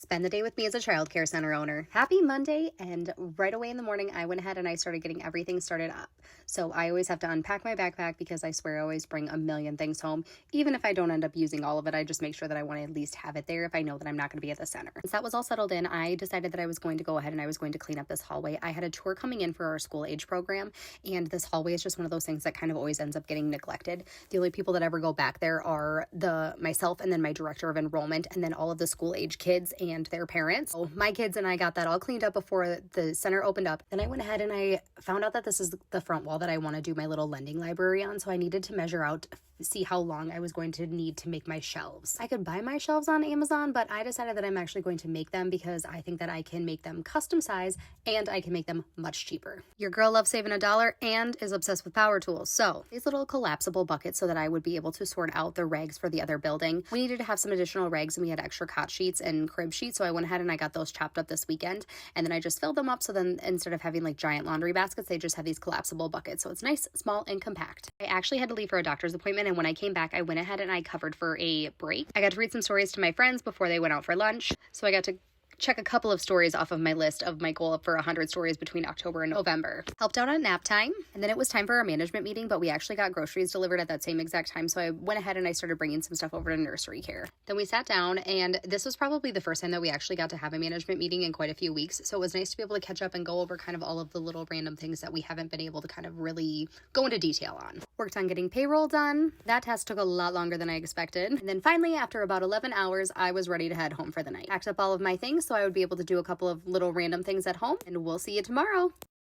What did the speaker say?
Spend the day with me as a childcare center owner. Happy Monday, and right away in the morning, I went ahead and I started getting everything started up. So I always have to unpack my backpack because I swear I always bring a million things home. Even if I don't end up using all of it, I just make sure that I want to at least have it there if I know that I'm not going to be at the center. Once that was all settled in, I decided that I was going to go ahead and I was going to clean up this hallway. I had a tour coming in for our school age program, and this hallway is just one of those things that kind of always ends up getting neglected. The only people that ever go back there are myself and then my director of enrollment, and then all of the school age kids and their parents. So my kids and I got that all cleaned up before the center opened up. Then I went ahead and I found out that this is the front wall that I want to do my little lending library on. So I needed to measure out, see how long I was going to need to make my shelves. I could buy my shelves on Amazon, but I decided that I'm actually going to make them because I think that I can make them custom size and I can make them much cheaper. Your girl loves saving $1 and is obsessed with power tools. So these little collapsible buckets so that I would be able to sort out the rags for the other building. We needed to have some additional rags and we had extra cot sheets and crib sheets. So I went ahead and I got those chopped up this weekend, and then I just filled them up. So then instead of having like giant laundry baskets, they just have these collapsible buckets. So it's nice, small, and compact. I actually had to leave for a doctor's appointment, and when I came back, I went ahead and I covered for a break. I got to read some stories to my friends before they went out for lunch. So I got to check a couple of stories off of my list of my goal for 100 stories between October and November. Helped out on nap time, and then it was time for our management meeting, but we actually got groceries delivered at that same exact time, so I went ahead and I started bringing some stuff over to nursery care. Then we sat down, and this was probably the first time that we actually got to have a management meeting in quite a few weeks, so it was nice to be able to catch up and go over kind of all of the little random things that we haven't been able to kind of really go into detail on. Worked on getting payroll done. That task took a lot longer than I expected. And then finally, after about 11 hours, I was ready to head home for the night. Packed up all of my things so I would be able to do a couple of little random things at home, and we'll see you tomorrow.